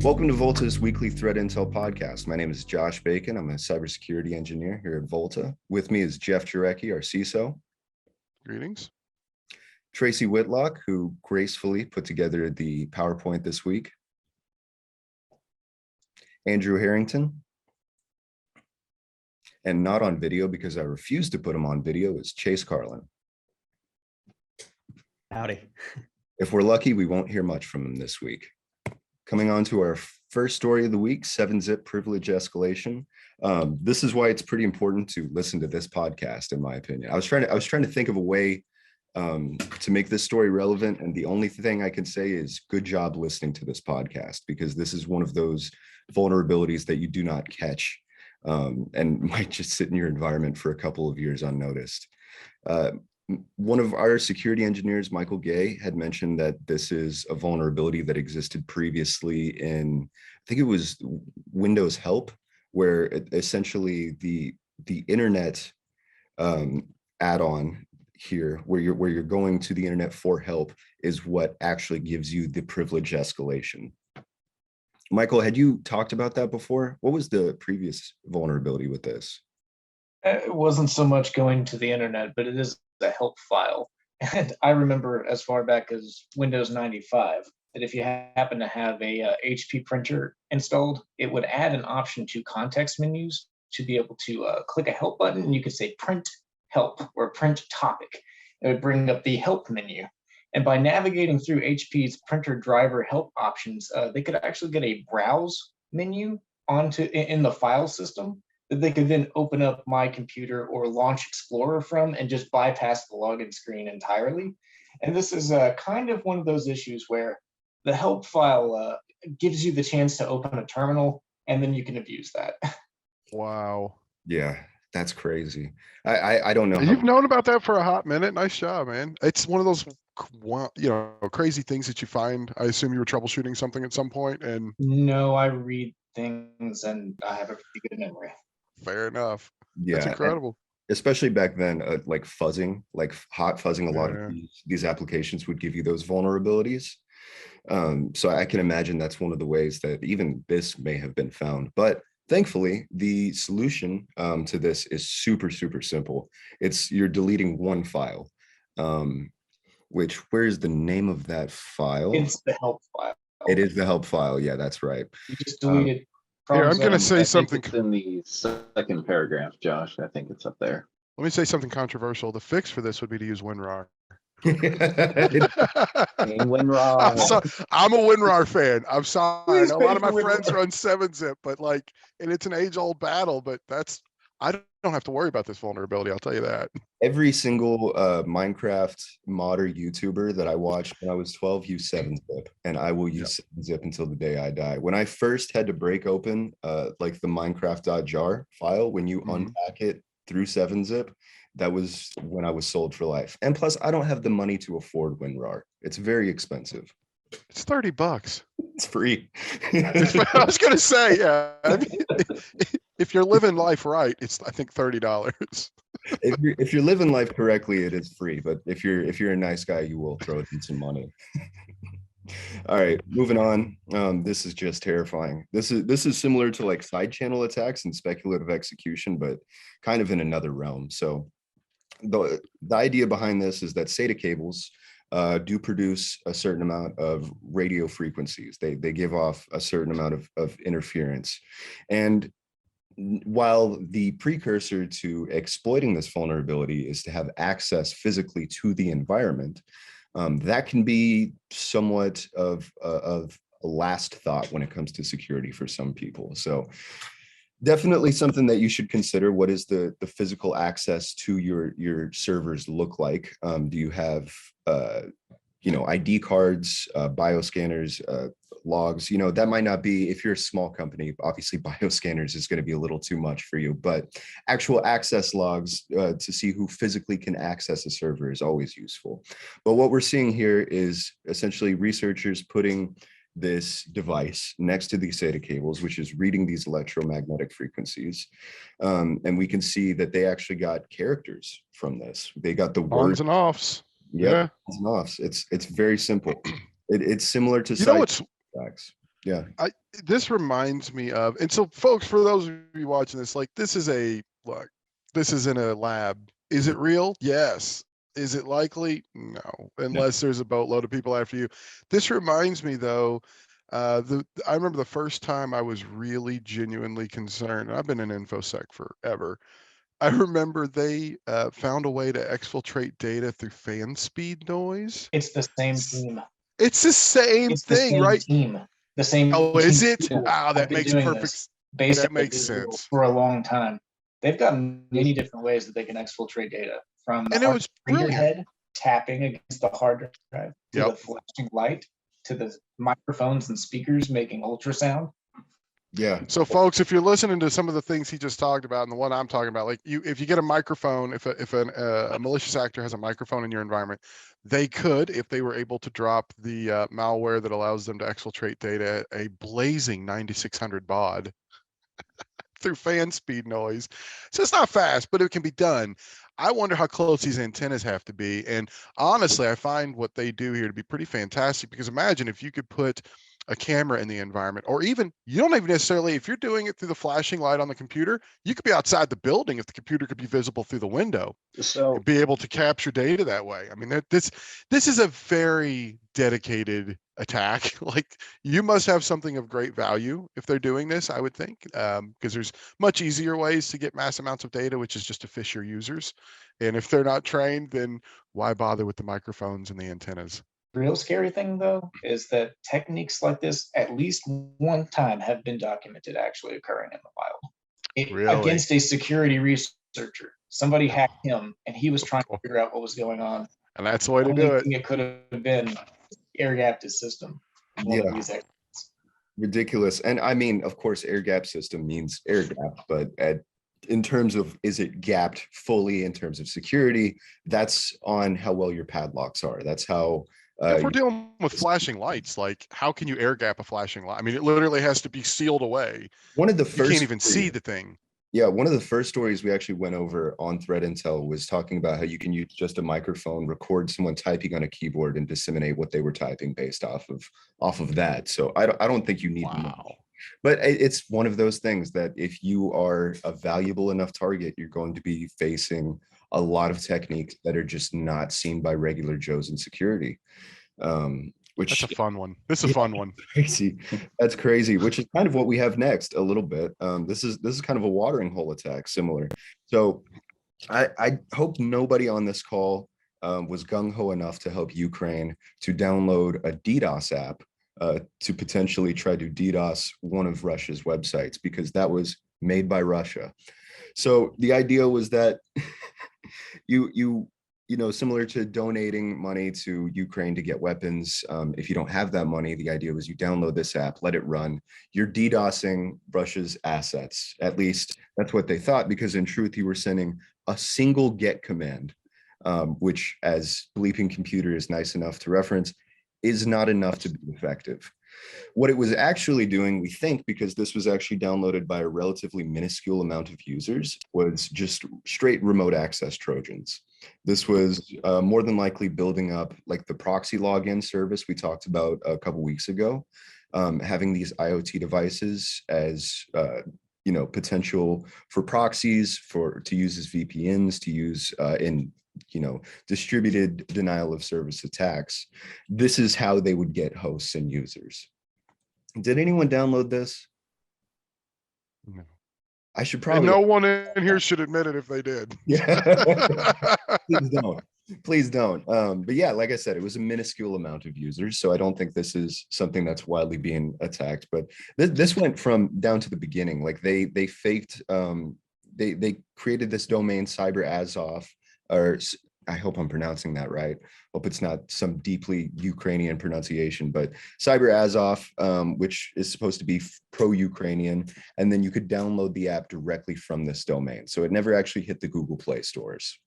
Welcome to Volta's weekly threat intel podcast. My name is Josh Bacon. I'm a cybersecurity engineer here at Volta. With me is Jeff Jarecki, our CISO. Greetings. Tracy Whitlock, who gracefully put together the PowerPoint this week. Andrew Harrington. And not on video because I refuse to put him on video is Chase Carlin. Howdy. If we're lucky, we won't hear much from him this week. Coming on to our first story of the week, 7-zip privilege escalation. This is why it's pretty important to listen to this podcast, in my opinion. I was trying to think of a way to make this story relevant, and the only thing I can say is good job listening to this podcast, because this is one of those vulnerabilities that you do not catch and might just sit in your environment for a couple of years unnoticed. One of our security engineers, Michael Gay, had mentioned that this is a vulnerability that existed previously in, I think it was Windows Help, where essentially the internet add-on here, where you're going to the internet for help, is what actually gives you the privilege escalation. Michael, had you talked about that before? What was the previous vulnerability with this? It wasn't so much going to the internet, but it is a help file. And I remember as far back as Windows 95, that if you happen to have a HP printer installed, it would add an option to context menus to be able to click a help button, and you could say print help or print topic. It would bring up the help menu. And by navigating through HP's printer driver help options, they could actually get a browse menu in the file system that they could then open up My Computer or launch Explorer from and just bypass the login screen entirely. And this is kind of one of those issues where the help file gives you the chance to open a terminal, and then you can abuse that. Wow. Yeah, that's crazy. I don't know. You've known about that for a hot minute. Nice job, man. It's one of those, crazy things that you find. I assume you were troubleshooting something at some point, and No, I read things and I have a pretty good memory. fair enough. Yeah, That's incredible. especially back then, like fuzzing, like hot fuzzing, a lot of these applications would give you those vulnerabilities. So I can imagine that's one of the ways that even this may have been found. But thankfully, the solution to this is super, super simple. You're deleting one file, which, where's the name of that file? It's the help file. It is the help file. Yeah, that's right. You just delete it. Here, I'm going to say something. It's in the second paragraph, Josh. I think it's up there. Let me say something controversial. The fix for this would be to use WinRAR. WinRAR. I'm a WinRAR fan. I'm sorry. A lot of my friends run 7-zip, but and it's an age-old battle. But I don't have to worry about this vulnerability. I'll tell you that. Every single Minecraft modder YouTuber that I watched when I was 12 used 7-zip, and I will use 7-zip until the day I die. When I first had to break open like the Minecraft.jar file, when you unpack it through 7-zip, that was when I was sold for life. And plus, I don't have the money to afford WinRAR. It's very expensive. It's $30. It's free. I was going to say, yeah. I mean, if you're living life right, it's, I think, $30. If you're living life correctly, it is free. But if you're a nice guy, you will throw in some money. All right, moving on. This is just terrifying. This is similar to like side channel attacks and speculative execution, but kind of in another realm. So the idea behind this is that SATA cables do produce a certain amount of radio frequencies. They give off a certain amount of interference. And while the precursor to exploiting this vulnerability is to have access physically to the environment, that can be somewhat of a last thought when it comes to security for some people. So definitely something that you should consider. What is the physical access to your servers look like? Do you have ID cards, bioscanners, logs? That might not be, if you're a small company, obviously bioscanners is going to be a little too much for you, but actual access logs to see who physically can access a server is always useful. But what we're seeing here is essentially researchers putting this device next to these SATA cables, which is reading these electromagnetic frequencies. And we can see that they actually got characters from this. They got the Ons and offs. Yeah, ons and offs. It's very simple. It's similar to You know what's attacks. Yeah. This reminds me of, and so folks, for those of you watching this, like this is in a lab. Is it real? Yes. Is it likely? No, unless there's a boatload of people after you. This reminds me though, I remember the first time I was really genuinely concerned. I've been in InfoSec forever. I remember they found a way to exfiltrate data through fan speed noise. It's the same team. It's the same It's the thing, same right? team. The same Oh, is team it? people Ah, have that been makes doing perfect. this basically That makes sense. for a long time. They've got many different ways that they can exfiltrate data, from the And it was reader brilliant. head tapping against the hard drive to Yep. the flashing light to the microphones and speakers making ultrasound. Yeah. So folks, if you're listening to some of the things he just talked about and the one I'm talking about, like if you get a microphone, if a malicious actor has a microphone in your environment, they could, if they were able to drop the malware that allows them to exfiltrate data at a blazing 9600 baud through fan speed noise. So it's not fast, but it can be done. I wonder how close these antennas have to be. And honestly, I find what they do here to be pretty fantastic, because imagine if you could put a camera in the environment, or even you don't even necessarily, if you're doing it through the flashing light on the computer, you could be outside the building if the computer could be visible through the window. So Be able to capture data that way. I mean, this is a very dedicated attack. Like, you must have something of great value if they're doing this, I would think, because there's much easier ways to get mass amounts of data, which is just to fish your users. And if they're not trained, then why bother with the microphones and the antennas? Real scary thing though is that techniques like this at least one time have been documented actually occurring in the wild. Really? Against a security researcher. Somebody hacked him and he was trying to figure out what was going on. And that's the way to Only do it. thing it could have been air gapped his system. One of Yeah. these experts. Ridiculous. And I mean, of course, air gap system means air gap, but in terms of, is it gapped fully in terms of security, that's on how well your padlocks are. That's how If we're dealing with flashing lights, like how can you air gap a flashing light? I mean, it literally has to be sealed away. one of the You first can't even see the thing. Yeah, one of the first stories we actually went over on Threat Intel was talking about how you can use just a microphone, record someone typing on a keyboard, and disseminate what they were typing based off of that. So I don't think you need much. But it's one of those things that if you are a valuable enough target, you're going to be facing a lot of techniques that are just not seen by regular Joes in security. Which That's a fun one. This is a fun one. Crazy. That's crazy, which is kind of what we have next a little bit. This is kind of a watering hole attack, similar. So I hope nobody on this call was gung-ho enough to help Ukraine to download a DDoS app to potentially try to DDoS one of Russia's websites, because that was made by Russia. So the idea was that you know, similar to donating money to Ukraine to get weapons, if you don't have that money, the idea was you download this app, let it run. You're DDoSing Russia's assets. At least that's what they thought, because in truth, you were sending a single get command, which, as Bleeping Computer is nice enough to reference, is not enough to be effective. What it was actually doing, we think, because this was actually downloaded by a relatively minuscule amount of users, was just straight remote access Trojans. This was more than likely building up like the proxy login service we talked about a couple weeks ago, having these IoT devices as you know, potential for proxies, to use as VPNs, to use in, you know, distributed denial of service attacks. This is how they would get hosts and users. Did anyone download this? No. I should And probably. no one in here should admit it if they did. Yeah. Please don't. Please don't. But yeah, like I said, it was a minuscule amount of users, so I don't think this is something that's widely being attacked. But this went from down to the beginning. Like they faked. They created this domain, Cyber Azov, or I hope I'm pronouncing that right. Hope it's not some deeply Ukrainian pronunciation, but Cyber Azov, which is supposed to be pro-Ukrainian, and then you could download the app directly from this domain. So it never actually hit the Google Play stores.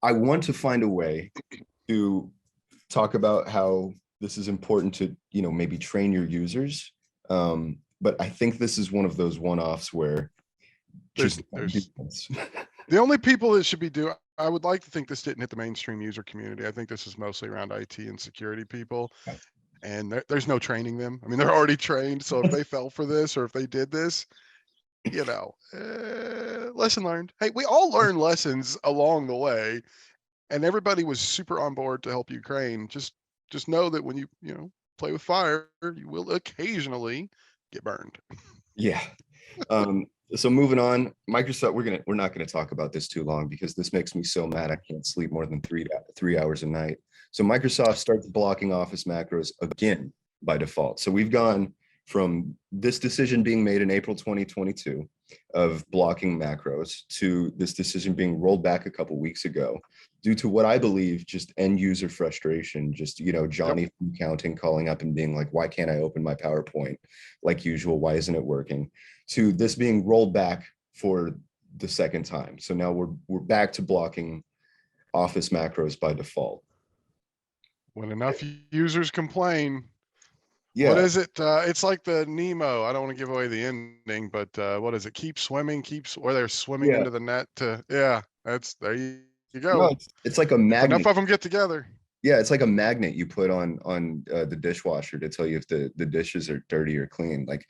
I want to find a way to talk about how this is important to, you know, maybe train your users. But I think this is one of those one-offs where just the only people that should be doing, I would like to think this didn't hit the mainstream user community. I think this is mostly around IT and security people. and there's no training them. I mean, they're already trained. So if they fell for this, or if they did this, lesson learned. Hey, we all learn lessons along the way, and everybody was super on board to help Ukraine. Just know that when you play with fire, you will occasionally get burned. Yeah. So moving on, Microsoft, we're not gonna talk about this too long because this makes me so mad I can't sleep more than 3 hours a night. So Microsoft starts blocking Office macros again by default. So we've gone from this decision being made in April 2022 of blocking macros to this decision being rolled back a couple weeks ago due to what I believe just end user frustration, just Johnny from accounting calling up and being like, why can't I open my PowerPoint like usual? Why isn't it working? To this being rolled back for the second time. So now we're back to blocking Office macros by default. When enough users complain, Yeah. what is it? It's like the Nemo. I don't want to give away the ending, but what is it? Keep swimming, or they're swimming into the net that's there you go. No, it's like a If magnet. enough of them get together. Yeah, it's like a magnet you put on the dishwasher to tell you if the dishes are dirty or clean. Like,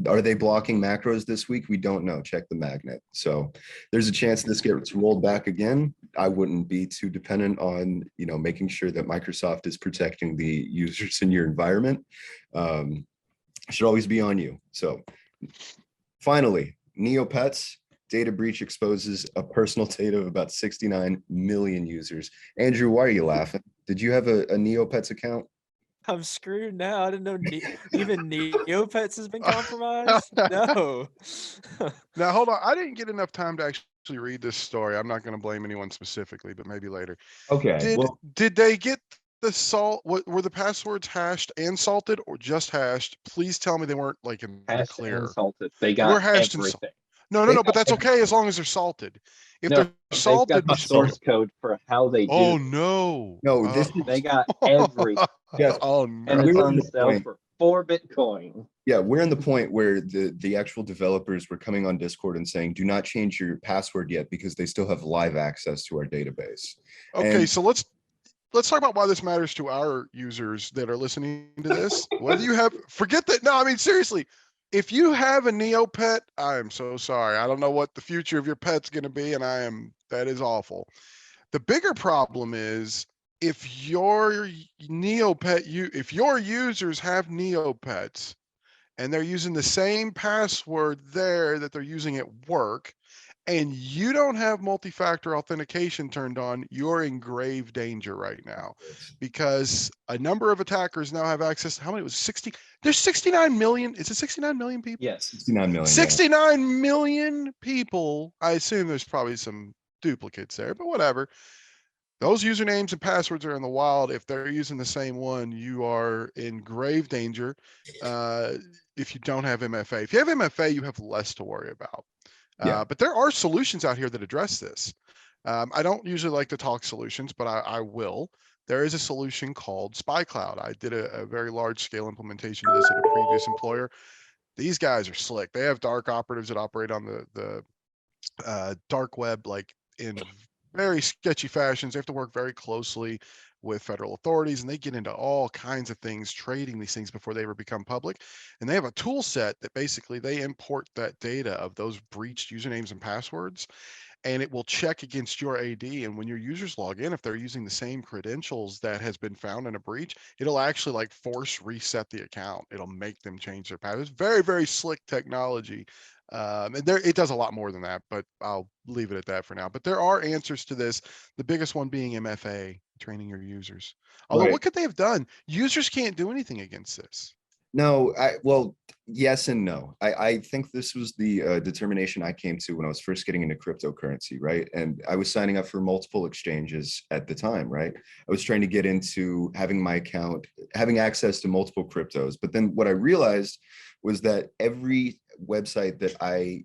are they blocking macros this week? We don't know. Check the magnet. So there's a chance this gets rolled back again. I wouldn't be too dependent on making sure that Microsoft is protecting the users in your environment. Should always be on you. So finally, Neopets. Data breach exposes a personal data of about 69 million users. Andrew, why are you laughing? Did you have a Neopets account? I'm screwed now. I didn't know even Neopets has been compromised. No. Now, hold on. I didn't get enough time to actually read this story. I'm not going to blame anyone specifically, but maybe later. Okay. Did they get the salt? Were the passwords hashed and salted, or just hashed? Please tell me they weren't like in the Hashed clear. and salted. They got We're hashed and everything. No, but that's okay as long as they're salted. If No, they're salted, they've got the source code for how they do. Oh it. no! No, this They got everything. Yes. Oh And no! it's We're on in the sale point. for 4 Bitcoin. Yeah, we're in the point where the actual developers were coming on Discord and saying, do not change your password yet because they still have live access to our database. Okay, And so let's talk about why this matters to our users that are listening to this. Whether you have, forget that. No, I mean, seriously, if you have a Neopet, I am so sorry. I don't know what the future of your pet's going to be, and that is awful. The bigger problem is if your if your users have Neopets and they're using the same password there that they're using at work, and you don't have multi-factor authentication turned on, you're in grave danger right now, because a number of attackers now have access. How many? It was 60. There's 69 million. Is it 69 million people? Yes. 69 million. 69 million people. I assume there's probably some duplicates there, but whatever. Those usernames and passwords are in the wild. If they're using the same one, you are in grave danger. If you don't have MFA, if you have MFA, you have less to worry about. But there are solutions out here that address this. I don't usually like to talk solutions, but I will. There is a solution called SpyCloud. I did a very large scale implementation of this at a previous employer. These guys are slick. They have dark operatives that operate on the dark web, like in very sketchy fashions. They have to work very closely with federal authorities, and they get into all kinds of things, trading these things before they ever become public. And they have a tool set that basically they import that data of those breached usernames and passwords, and it will check against your AD. And when your users log in, if they're using the same credentials that has been found in a breach, it'll actually like force reset the account. It'll make them change their password. It's very, very slick technology. And it does a lot more than that, but I'll leave it at that for now. But there are answers to this. The biggest one being MFA, training your users. Although, what could they have done? Users can't do anything against this. No, well, yes and no. I think this was the determination I came to when I was first getting into cryptocurrency, right? And I was signing up for multiple exchanges at the time, right? I was trying to get into having my account, having access to multiple cryptos. But then what I realized was that every website that I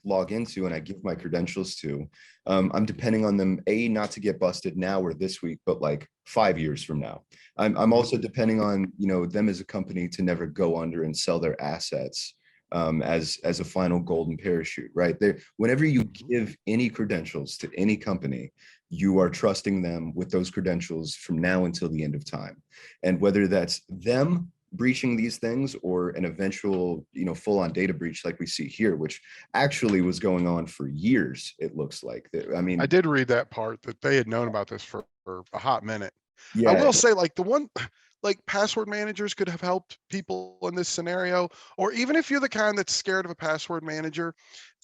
log into and I give my credentials to, I'm depending on them, not to get busted now or this week, but like 5 years from now. I'm also depending on them as a company to never go under and sell their assets as a final golden parachute, right? There, whenever you give any credentials to any company, you are trusting them with those credentials from now until the end of time. And whether that's them breaching these things or an eventual, full-on data breach like we see here, which actually was going on for years, it looks like. I mean, I did read that part that they had known about this for a hot minute. yeah, I will say, like password managers could have helped people in this scenario, or even if you're the kind that's scared of a password manager,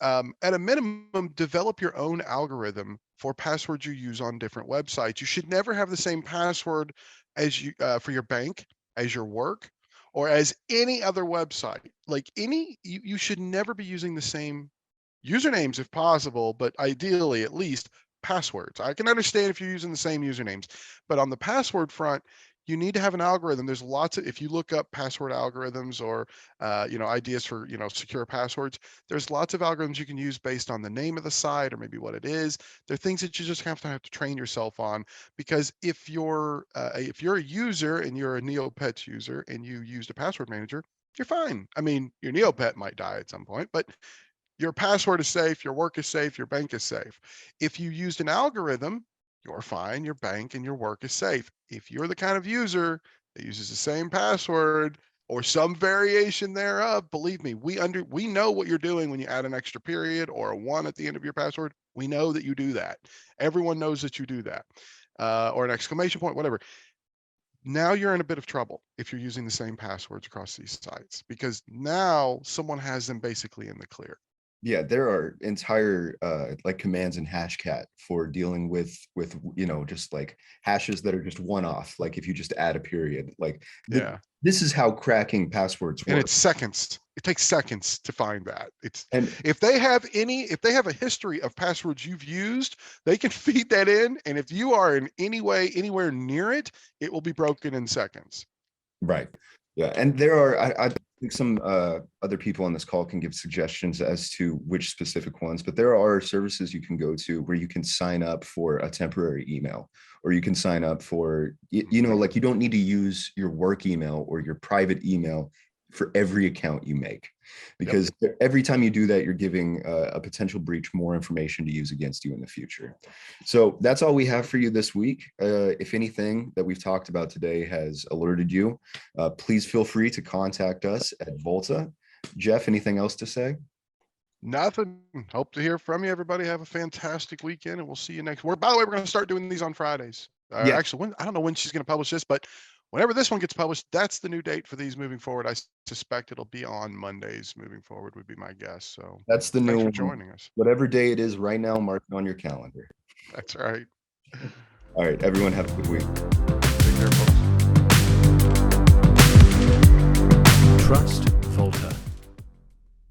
at a minimum, develop your own algorithm for passwords you use on different websites. You should never have the same password as you for your bank, as your work, or as any other website. Like you should never be using the same usernames if possible, but ideally at least passwords. I can understand if you're using the same usernames, but on the password front, you need to have an algorithm. There's lots of, if you look up password algorithms or, ideas for, secure passwords, there's lots of algorithms you can use based on the name of the site or maybe what it is. They're things that you just have to train yourself on, because if you're a user and you're a Neopets user and you used a password manager, you're fine. I mean, your Neopet might die at some point, but your password is safe, your work is safe, your bank is safe. If you used an algorithm, you're fine, your bank and your work is safe. If you're the kind of user that uses the same password or some variation thereof, believe me, we know what you're doing when you add an extra period or a 1 at the end of your password. We know that you do that. Everyone knows that you do that, or an exclamation point, whatever. Now you're in a bit of trouble if you're using the same passwords across these sites, because now someone has them basically in the clear. Yeah, there are entire like commands in Hashcat for dealing with just like hashes that are just one-off. Like if you just add a period, like this is how cracking passwords work. And it's seconds. It takes seconds to find that. And if they have a history of passwords you've used, they can feed that in. And if you are in any way anywhere near it, it will be broken in seconds. Right. Yeah, and there are I think some other people on this call can give suggestions as to which specific ones, but there are services you can go to where you can sign up for a temporary email, or you can sign up for, like you don't need to use your work email or your private email for every account you make, because every time you do that, you're giving a potential breach more information to use against you in the future. So that's all we have for you this week. If anything that we've talked about today has alerted you, please feel free to contact us at Volta. Jeff, anything else to say? Nothing. Hope to hear from you, everybody. Have a fantastic weekend, and we'll see you next. By the way, we're going to start doing these on Fridays. Actually, I don't know when she's going to publish this, but whenever this one gets published, that's the new date for these moving forward. I suspect it'll be on Mondays moving forward, would be my guess. So that's the new one. Thanks for joining us. Whatever day it is right now, mark it on your calendar. That's right. All right, everyone, have a good week. Take care, folks. Trust,